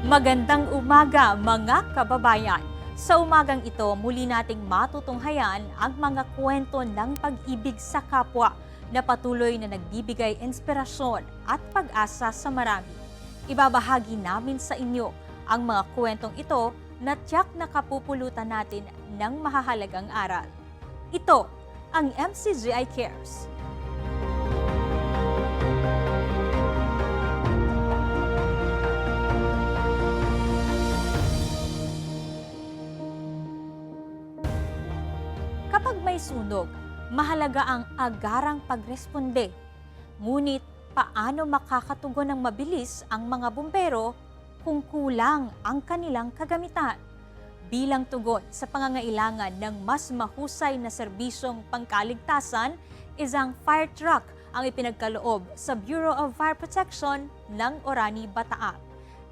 Magandang umaga mga kababayan! Sa umagang ito, muli nating matutunghayan ang mga kwento ng pag-ibig sa kapwa na patuloy na nagbibigay inspirasyon at pag-asa sa marami. Ibabahagi namin sa inyo ang mga kwentong ito na tiyak na kapupulutan natin ng mahahalagang aral. Ito ang MCGI Cares. Kapag may sunog, mahalaga ang agarang pagresponde. Ngunit paano makakatugon ng mabilis ang mga bumbero kung kulang ang kanilang kagamitan? Bilang tugon sa pangangailangan ng mas mahusay na serbisyong pangkaligtasan, isang fire truck ang ipinagkaloob sa Bureau of Fire Protection ng Orani, Bataan.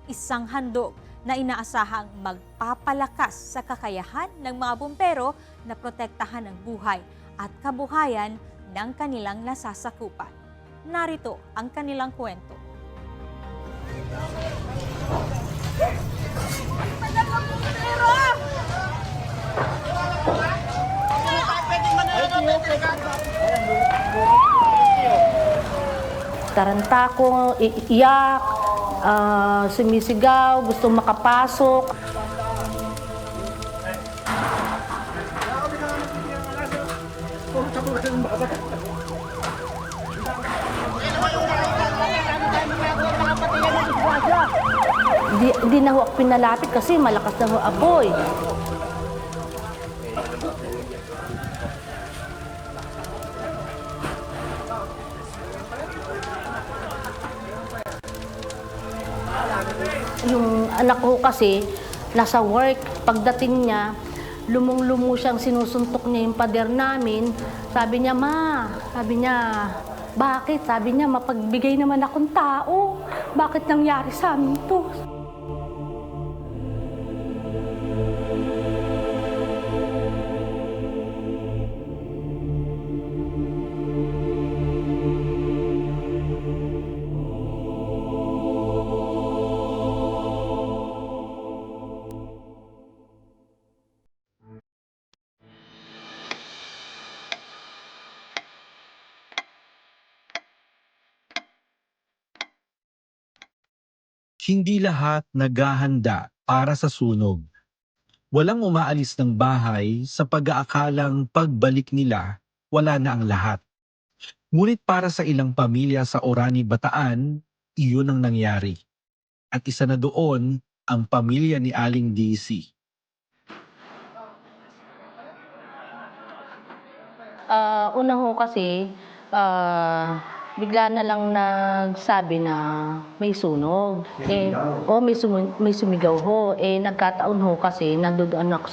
Isang handog na inaasahang magpapalakas sa kakayahan ng mga bumbero na protektahan ang buhay at kabuhayan ng kanilang nasasakupan. Narito ang kanilang kwento. Taranta ko, iiyak, sumisigaw, gusto makapasok. Di na ho ako pinalapit kasi malakas na ho apoy. Yung anak ko kasi, nasa work, pagdating niya, lumong-lumo siyang sinusuntok niya yung pader namin. Sabi niya, "Ma," sabi niya, "bakit?" Sabi niya, "Mapagbigay naman akong tao. Bakit nangyari sa amin to?" Hindi lahat naghahanda para sa sunog. Walang umaalis ng bahay sa pag-aakalang pagbalik nila, wala na ang lahat. Ngunit para sa ilang pamilya sa Orani, Bataan, iyon ang nangyari. At isa na doon ang pamilya ni Aling Daisy. Una ho kasi, bigla na lang nagsabi na may sunog. May sumigaw ho. Nagkataon ho kasi nandoon ako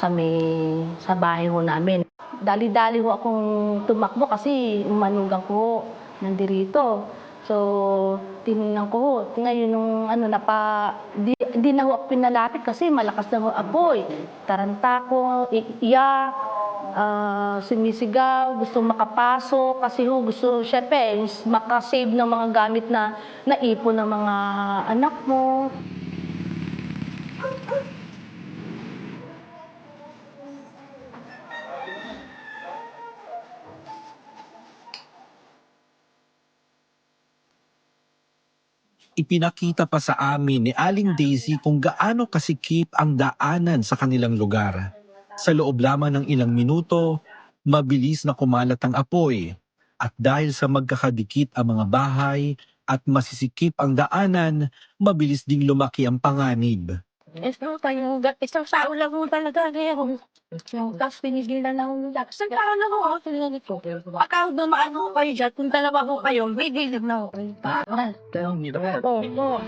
sa bahay ho namin. Dali-dali ho akong tumakbo kasi manugang ko ho nandirito. So, tinignan ko ho. Ngayon nung di na ho ako pinalapit kasi malakas na ho apoy. Taranta ko, iiyak, sumisigaw, gusto makapasok kasi gusto syempre makasave ng mga gamit na naipon ng mga anak mo. Ipinakita pa sa amin ni Aling Daisy kung gaano kasikip ang daanan sa kanilang lugar. Sa loob lamang ng ilang minuto, mabilis na kumalat ang apoy. At dahil sa magkakadikit ang mga bahay at masisikip ang daanan, mabilis ding lumaki ang panganib. Isang sao lang mo talaga ngayon. Tapos pinigilan na ho lahat. Isang tao lang ho, tinanong ko. Baka dumaan ho kayo dyan, kung dalawa ho kayo, may dilig na ho kayo. Oo.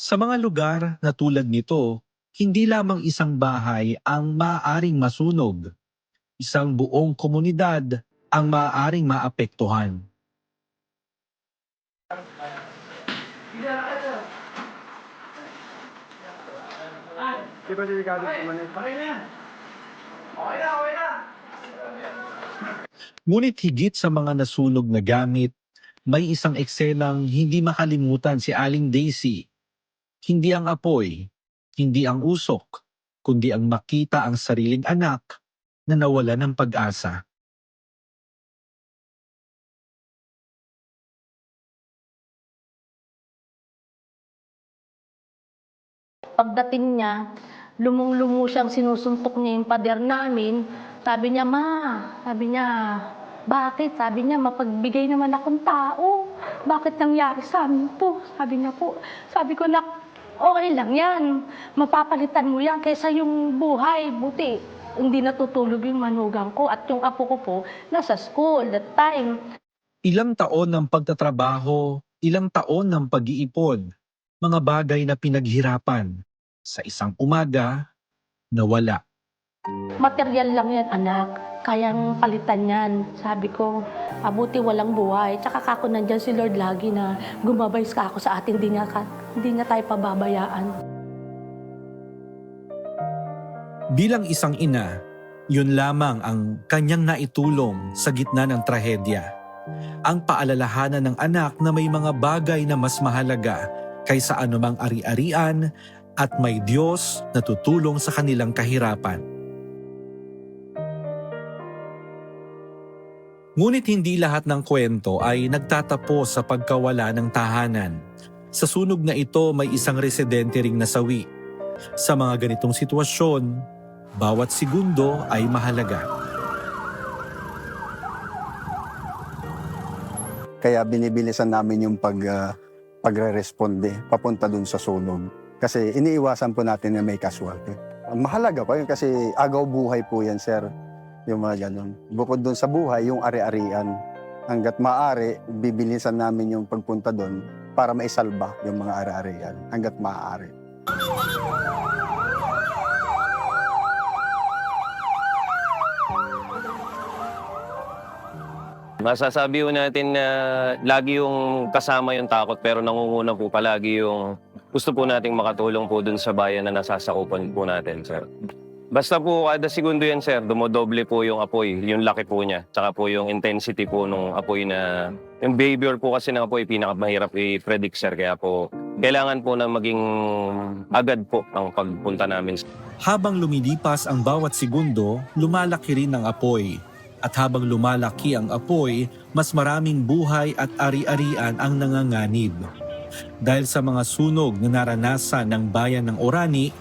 Sa mga lugar na tulad nito, hindi lamang isang bahay ang maaaring masunog. Isang buong komunidad ang maaaring maapektuhan. Ngunit higit sa mga nasunog na gamit, may isang eksenang hindi makalimutan si Aling Daisy. Hindi ang apoy, hindi ang usok, kundi ang makita ang sariling anak na nawala ng pag-asa. Pagdating niya, lumong-lumo siyang sinusuntok niya yung pader namin. Sabi niya, "Ma," sabi niya, "bakit?" Sabi niya, "Mapagbigay naman akong tao. Bakit nangyari sa amin to?" Sabi niya po. Sabi ko, "Nak, okay lang yan. Mapapalitan mo yan kaysa yung buhay. Buti, hindi natutulog yung manugang ko at yung apo ko po nasa school that time." Ilang taon ng pagtatrabaho, ilang taon ng pag-iipon, mga bagay na pinaghirapan. Sa isang umaga, nawala. Material lang yan, anak. Kayang palitan yan. Sabi ko, "Abuti walang buhay. Tsaka kako nandyan si Lord lagi na gumabays ka ako sa atin. Hindi niya tayo pababayaan." Bilang isang ina, yun lamang ang kanyang naitulong sa gitna ng trahedya. Ang paalalahanan ng anak na may mga bagay na mas mahalaga kaysa anumang ari-arian at may Diyos na tutulong sa kanilang kahirapan. Ngunit hindi lahat ng kwento ay nagtatapos sa pagkawala ng tahanan. Sa sunog na ito may isang residente ring nasawi. Sa mga ganitong sitwasyon, bawat segundo ay mahalaga. Kaya binibilisan namin yung pagre-responde papunta dun sa sunog. Kasi iniiwasan po natin na may casualty. Mahalaga pa yun kasi agaw buhay po yan, sir. Yung mga ganun. Bukod dun sa buhay, yung ari-arian. Hanggat maaari, bibilisan namin yung pagpunta dun para maisalba yung mga ari-arian. Hanggat maaari. Masasabi po natin na lagi yung kasama yung takot pero nangunguna po palagi yung gusto po nating makatulong po dun sa bayan na nasasakupan po natin, sir. Basta po kada segundo yan, sir, dumodoble po yung apoy, yung laki po niya. Tsaka po yung intensity po nung apoy na... Yung behavior po kasi ng apoy, pinakamahirap i-predict, sir. Kaya po, kailangan po na maging agad po ang pagpunta namin. Habang lumilipas ang bawat segundo, lumalaki rin ang apoy. At habang lumalaki ang apoy, mas maraming buhay at ari-arian ang nanganganib. Dahil sa mga sunog na naranasan ng bayan ng Orani,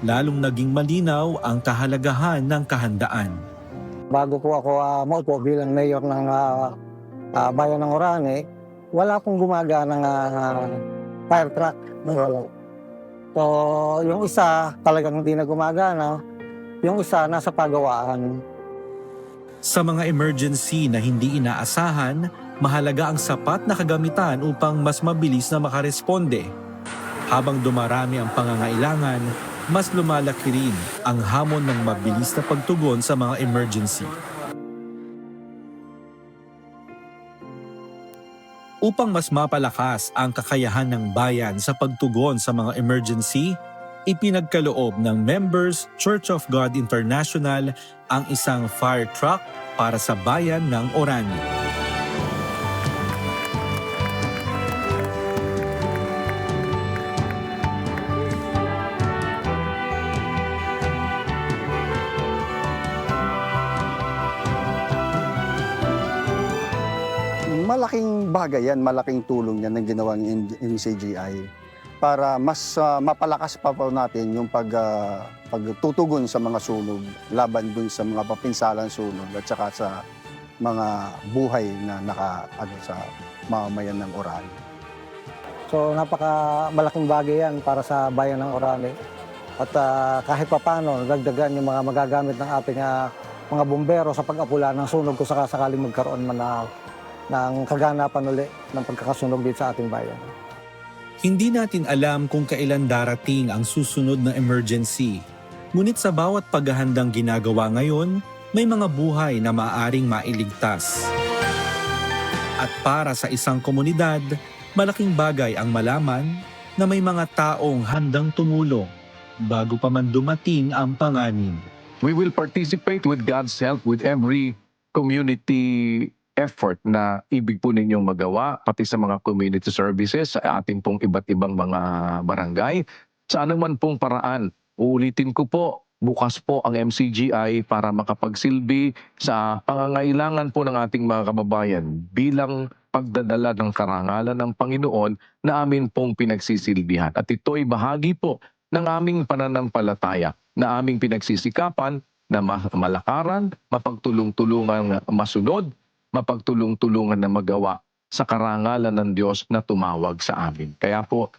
lalong naging malinaw ang kahalagahan ng kahandaan. Bago po ako maupo bilang mayor ng bayan ng Orani, wala pong gumagana ng fire truck. Wala. So, yung isa talagang hindi na gumagana, yung isa nasa pagawaan. Sa mga emergency na hindi inaasahan, mahalaga ang sapat na kagamitan upang mas mabilis na makaresponde. Habang dumarami ang pangangailangan, mas lumalaki rin ang hamon ng mabilis na pagtugon sa mga emergency. Upang mas mapalakas ang kakayahan ng bayan sa pagtugon sa mga emergency, ipinagkaloob ng Members Church of God International ang isang fire truck para sa bayan ng Orani. Malaking bagay yan, malaking tulong yan ng ginawang NCGI para mas mapalakas pa po natin yung pagtutugon sa mga sunog, laban dun sa mga papinsalang sunog at saka sa mga buhay na sa mamamayan ng Orani. So napaka-malaking bagay yan para sa bayan ng Orani. At kahit papano, dagdagan yung mga magagamit ng ating mga bumbero sa pag-apula ng sunog kung sakaling magkaroon man ng kaganapan uli ng pagkakasunog dito sa ating bayan. Hindi natin alam kung kailan darating ang susunod na emergency. Ngunit sa bawat paghahandang ginagawa ngayon, may mga buhay na maaaring mailigtas. At para sa isang komunidad, Malaking bagay ang malaman na may mga taong handang tumulong bago pa man dumating ang panganib. We will participate with God's help with every community effort na ibig po ninyong magawa, pati sa mga community services, sa ating pong iba't ibang mga barangay. Sa anuman pong paraan, uulitin ko po, bukas po ang MCGI para makapagsilbi sa pangangailangan po ng ating mga kababayan bilang pagdadala ng karangalan ng Panginoon na amin pong pinagsisilbihan. At ito'y bahagi po ng aming pananampalataya na aming pinagsisikapan na malakaran, mapagtulong-tulungan masunod, mapagtulong-tulungan na magawa sa karangalan ng Diyos na tumawag sa amin. Kaya po,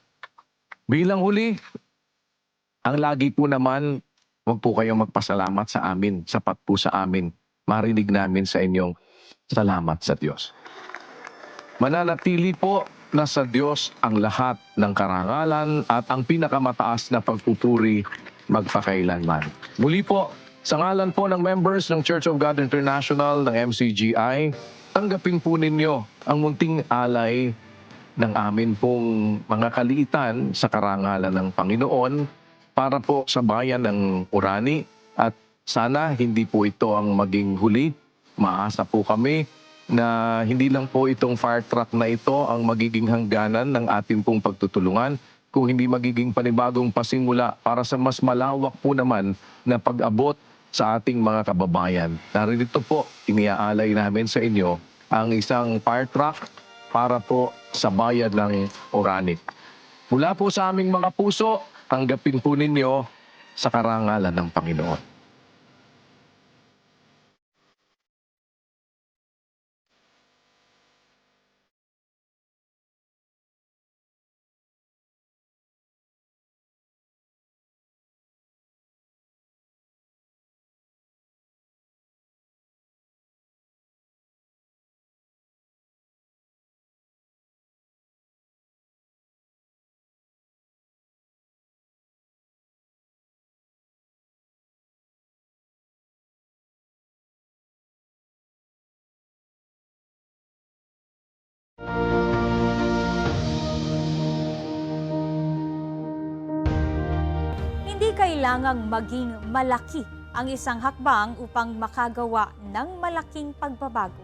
bilang huli, ang lagi po naman, huwag po kayong magpasalamat sa amin, sapat po sa amin. Marinig namin sa inyong salamat sa Diyos. Mananatili po na sa Diyos ang lahat ng karangalan at ang pinakamataas na pagpupuri magpakailanman. Muli po, sa ngalan po ng members ng Church of God International ng MCGI, tanggapin po ninyo ang munting alay ng amin pong mga kaliitan sa karangalan ng Panginoon para po sa bayan ng Orani at sana hindi po ito ang maging huli. Maasa po kami na hindi lang po itong fire truck na ito ang magiging hangganan ng ating pong pagtutulungan, kung hindi magiging panibagong pasimula para sa mas malawak po naman na pag-abot sa ating mga kababayan. Narito po, iniaalay namin sa inyo ang isang fire truck para po sa bayan ng Orani. Mula po sa aming mga puso, tanggapin po ninyo sa karangalan ng Panginoon. Hindi kailangang maging malaki ang isang hakbang upang makagawa ng malaking pagbabago.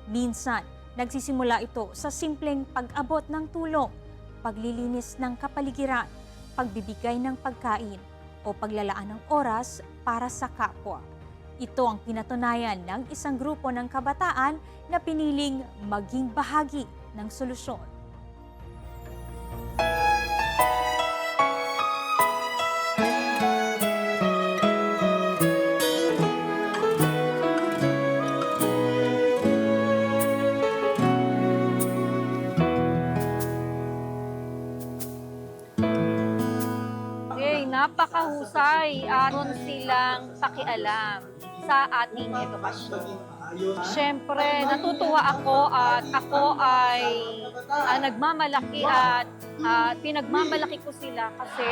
Minsan, nagsisimula ito sa simpleng pag-abot ng tulong, paglilinis ng kapaligiran, pagbibigay ng pagkain, o paglalaan ng oras para sa kapwa. Ito ang pinatunayan ng isang grupo ng kabataan na piniling maging bahagi ng solusyon. Napakahusay at meron silang pakialam sa ating edukasyon. Siyempre, natutuwa ako at ako ay nagmamalaki at pinagmamalaki ko sila kasi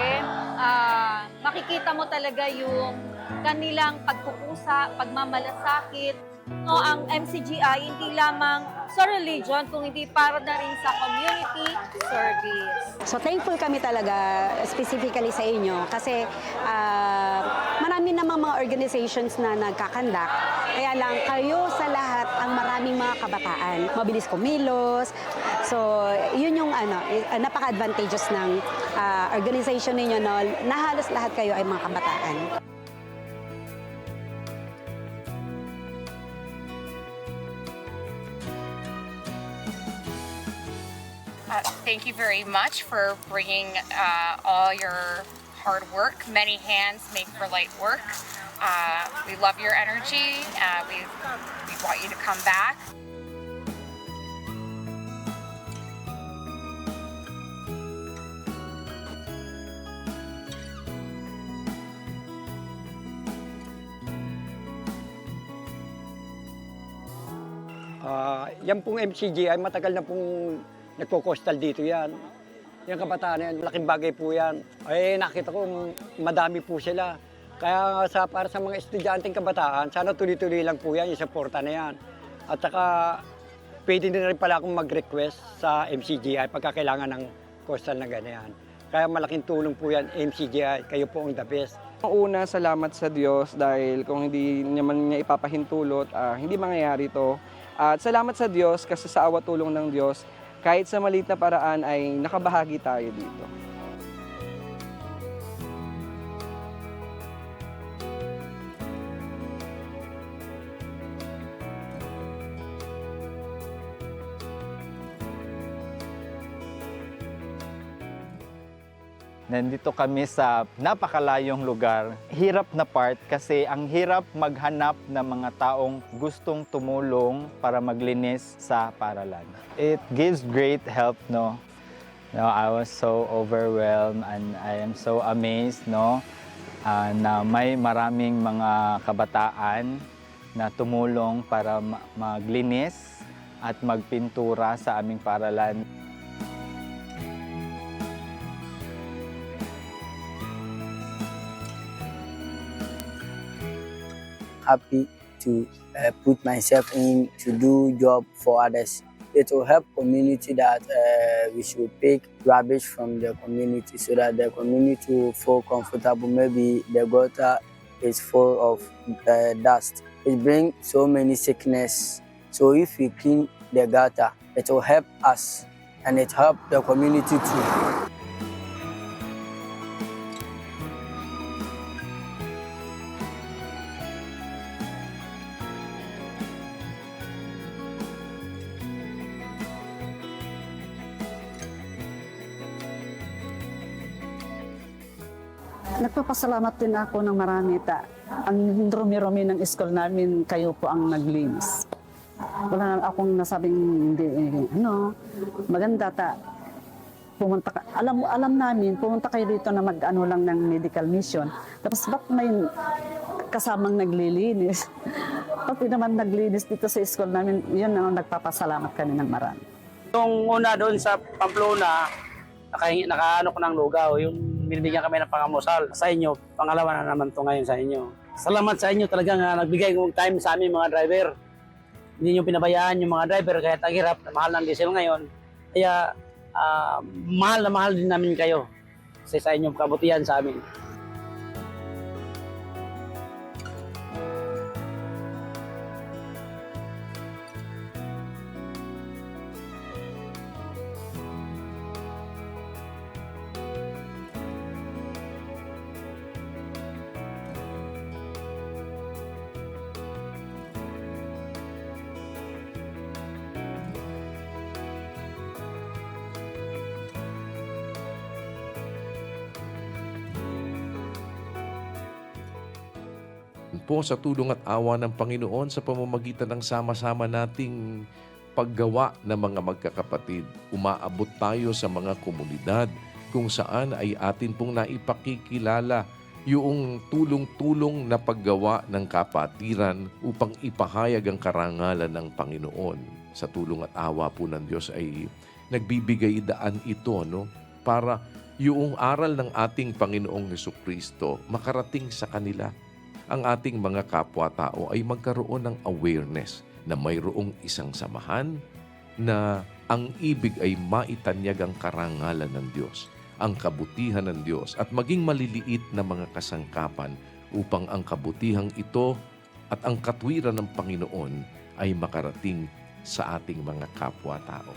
makikita mo talaga yung kanilang pagkukusa, pagmamalasakit. No, ang MCGI hindi lamang sa religion, kung hindi para na rin sa community service. So thankful kami talaga specifically sa inyo kasi marami namang mga organizations na nagkakandak. Kaya lang kayo sa lahat ang maraming mga kabataan. Mabilis kumilos. So yun yung napaka-advantageous ng organization ninyo na halos lahat kayo ay mga kabataan. Thank you very much for bringing all your hard work. Many hands make for light work. We love your energy. We want you to come back. Yan pong MCGI, matagal na pong nagko-coastal dito yan. Yung kabataan yan, malaking bagay po yan. Ay nakita ko, madami po sila. Kaya para sa mga estudyanteng kabataan, sana tuloy-tuloy lang po yan, yung suporta na yan. At saka, pwede na rin pala akong mag-request sa MCGI pagka kailangan ng coastal na ganyan. Kaya malaking tulong po yan, MCGI. Kayo po ang the best. Una, salamat sa Diyos dahil kung hindi naman niya ipapahintulot, hindi mangyayari ito. At salamat sa Diyos kasi sa awa tulong ng Diyos, kahit sa maliit na paraan ay nakabahagi tayo dito. Nandito kami sa napakalayong lugar. Hirap na part kasi ang hirap maghanap ng mga taong gustong tumulong para maglinis sa paaralan. It gives great help, no? No, I was so overwhelmed and I am so amazed, no? Na may maraming mga kabataan na tumulong para maglinis at magpintura sa aming paaralan. Happy to put myself in to do job for others. It will help community that we should pick rubbish from the community so that the community will feel comfortable. Maybe the gutter is full of dust. It brings so many sickness. So if we clean the gutter, it will help us and it help the community too. Nagpapasalamat din ako ng marami ang rumi-rumi ng school namin, kayo po ang naglinis. Wala akong nasabing hindi, maganda pumunta ka. Alam namin, pumunta kayo dito na mag-ano lang ng medical mission. Tapos ba't may kasamang naglilinis? Pati naman naglinis dito sa school namin, yun ang nagpapasalamat kami ng marami. Yung una doon sa Pamplona, nakaano ko ng lugaw, yung binibigyan kami ng pangamusal sa inyo. Pangalawa na naman to ngayon sa inyo. Salamat sa inyo talaga nga nagbigay ng time sa aming mga driver. Hindi nyo pinabayaan yung mga driver kahit ang hirap na mahal ng diesel ngayon. Kaya mahal na mahal din namin kayo sa inyong kabutihan sa amin. Po sa tulong at awa ng Panginoon sa pamamagitan ng sama-sama nating paggawa ng mga magkakapatid, umaabot tayo sa mga komunidad kung saan ay atin pong naipakikilala yung tulong-tulong na paggawa ng kapatiran upang ipahayag ang karangalan ng Panginoon. Sa tulong at awa po ng Diyos ay nagbibigay daan ito, no? Para yung aral ng ating Panginoong Hesukristo makarating sa kanila. Ang ating mga kapwa-tao ay magkaroon ng awareness na mayroong isang samahan na ang ibig ay maitanyag ang karangalan ng Diyos, ang kabutihan ng Diyos at maging maliliit na mga kasangkapan upang ang kabutihang ito at ang katwiran ng Panginoon ay makarating sa ating mga kapwa-tao.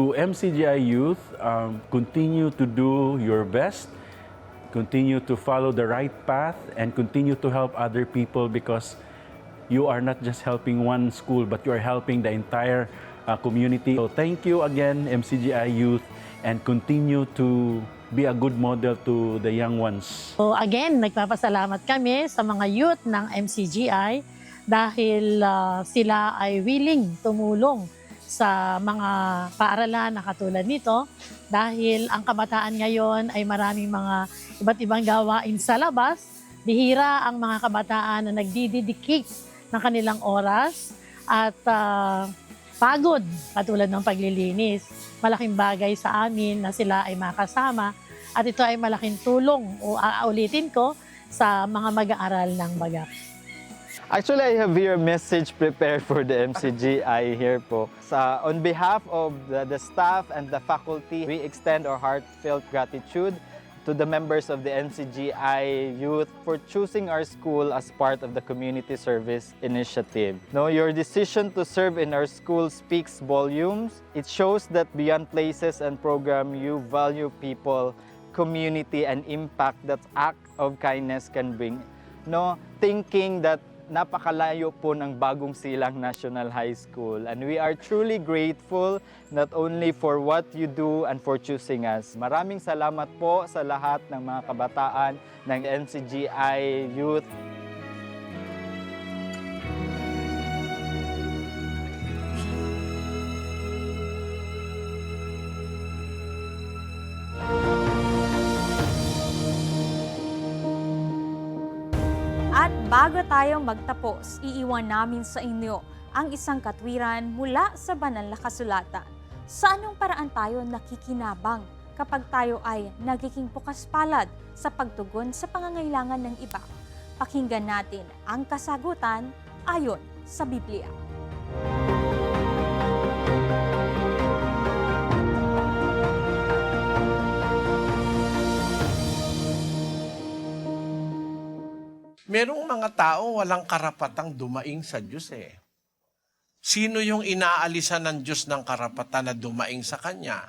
To MCGI Youth, continue to do your best, continue to follow the right path, and continue to help other people because you are not just helping one school, but you are helping the entire community. So thank you again, MCGI Youth, and continue to be a good model to the young ones. So again, nagpapasalamat kami sa mga youth ng MCGI dahil sila ay willing tumulong sa mga paaralan na katulad nito dahil ang kabataan ngayon ay maraming mga iba't ibang gawain sa labas. Bihira ang mga kabataan na nagdidedicate ng kanilang oras at pagod katulad ng paglilinis. Malaking bagay sa amin na sila ay makasama at ito ay malaking tulong o ulitin ko sa mga mag-aaral ng Bagak. Actually, I have here a message prepared for the MCGI here po. On behalf of the staff and the faculty, we extend our heartfelt gratitude to the members of the MCGI Youth for choosing our school as part of the Community Service Initiative. No, your decision to serve in our school speaks volumes. It shows that beyond places and program, you value people, community, and impact that act of kindness can bring. No, thinking that napakalayo po ng Bagong Silang National High School, and we are truly grateful not only for what you do and for choosing us. Maraming salamat po sa lahat ng mga kabataan ng MCGI Youth. At bago tayo magtapos, iiwan namin sa inyo ang isang katwiran mula sa banal na kasulatan. Sa anong paraan tayo nakikinabang kapag tayo ay nagiging bukas palad sa pagtugon sa pangangailangan ng iba? Pakinggan natin ang kasagutan ayon sa Biblia. Merong mga tao walang karapatang dumaing sa Diyos eh. Sino yung inaalisan ng Diyos ng karapatan na dumaing sa Kanya?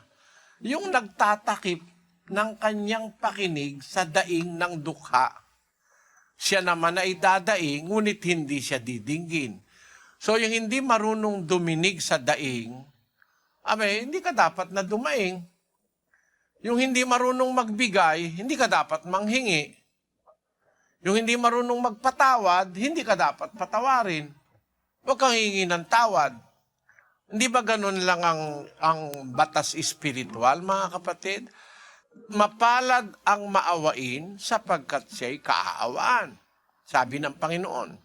Yung nagtatakip ng Kanyang pakinig sa daing ng dukha. Siya naman ay dadaing, ngunit hindi siya didinggin. So yung hindi marunong duminig sa daing, hindi ka dapat na dumaing. Yung hindi marunong magbigay, hindi ka dapat manghingi. Yung hindi marunong magpatawad, hindi ka dapat patawarin. Huwag kang hingi ng tawad. Hindi ba ganun lang ang batas espiritual, mga kapatid? Mapalad ang maawain sapagkat siya'y kaaawaan. Sabi ng Panginoon.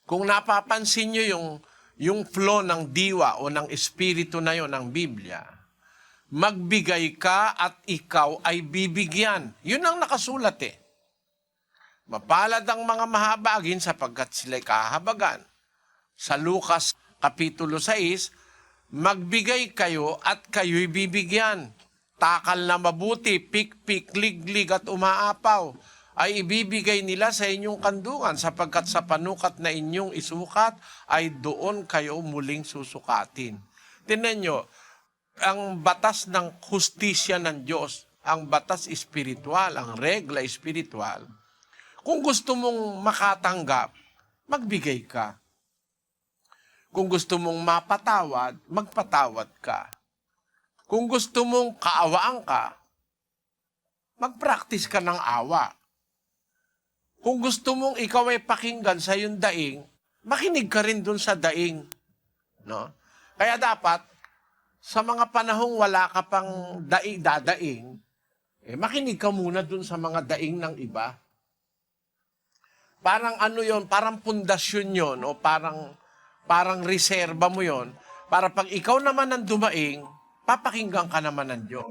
Kung napapansin nyo yung flow ng diwa o ng espiritu na yon ng Biblia, magbigay ka at ikaw ay bibigyan. Yun ang nakasulat eh. Mapalad ang mga mahabagin sapagkat sila'y kahabagan. Sa Lucas Kapitulo 6, magbigay kayo at kayo'y bibigyan. Takal na mabuti, pikpik, liglig at umaapaw ay ibibigay nila sa inyong kandungan sapagkat sa panukat na inyong isukat ay doon kayo muling susukatin. Tingnan nyo, ang batas ng hustisya ng Diyos, ang batas espiritual, ang regla espiritual, kung gusto mong makatanggap, magbigay ka. Kung gusto mong mapatawad, magpatawad ka. Kung gusto mong kaawaan ka, mag-practice ka ng awa. Kung gusto mong ikaw ay pakinggan sa iyong daing, makinig ka rin dun sa daing. No? Kaya dapat, sa mga panahong wala ka pang dadaing, makinig ka muna dun sa mga daing ng iba. Parang ano yon, parang pundasyon yon o parang reserba mo yon para pag ikaw naman ang dumaing, papakinggan ka naman ng Diyos.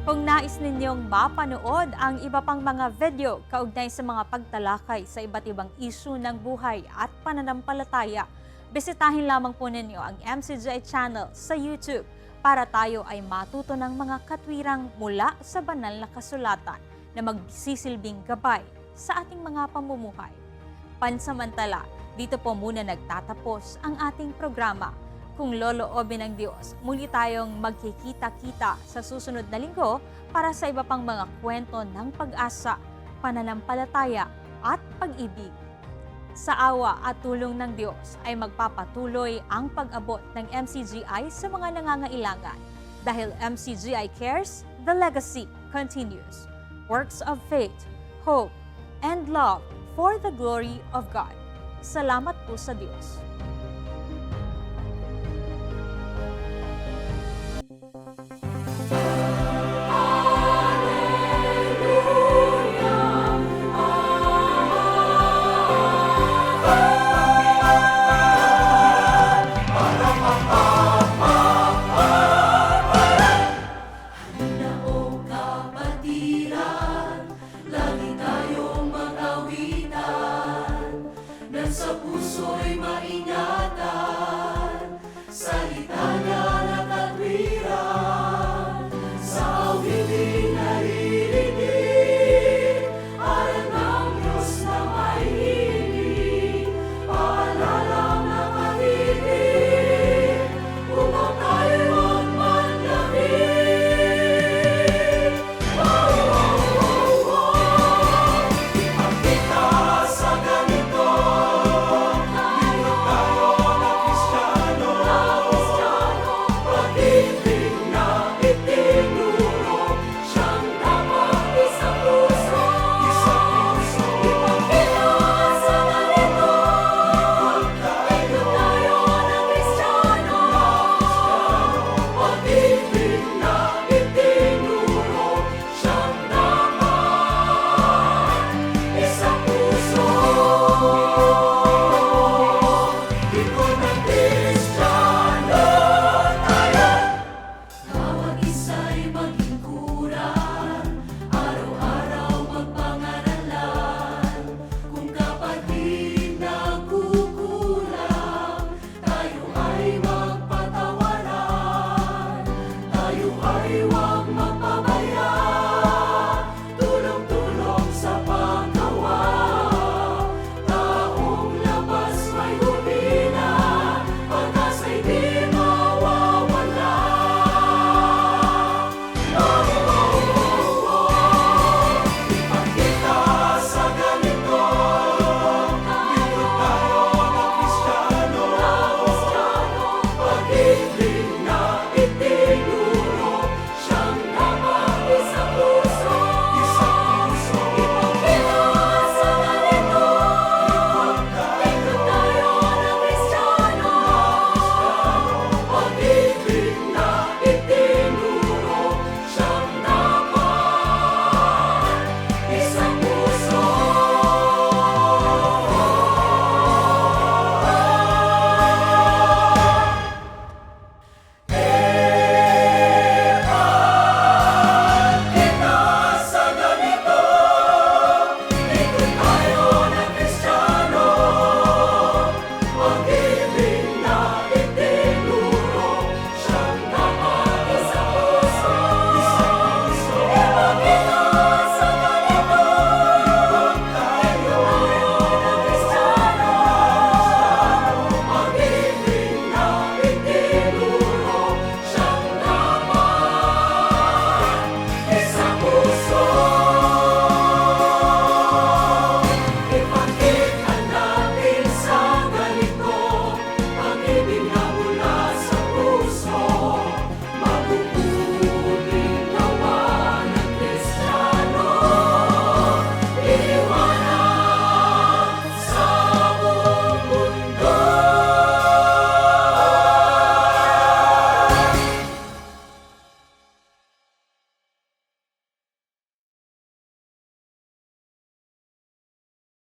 Kung nais ninyong mapanood ang iba pang mga video kaugnay sa mga pagtalakay sa iba't ibang isyu ng buhay at pananampalataya, bisitahin lamang po ninyo ang MCGI channel sa YouTube para tayo ay matuto ng mga katwirang mula sa banal na kasulatan na magsisilbing gabay sa ating mga pamumuhay. Pansamantala, dito po muna nagtatapos ang ating programa. Kung loloobin ng Diyos, muli tayong magkikita-kita sa susunod na linggo para sa iba pang mga kwento ng pag-asa, pananampalataya at pag-ibig. Sa awa at tulong ng Diyos ay magpapatuloy ang pag-abot ng MCGI sa mga nangangailangan. Dahil MCGI cares, the legacy continues. Works of faith, hope, and love for the glory of God. Salamat po sa Diyos. puso'y maingat.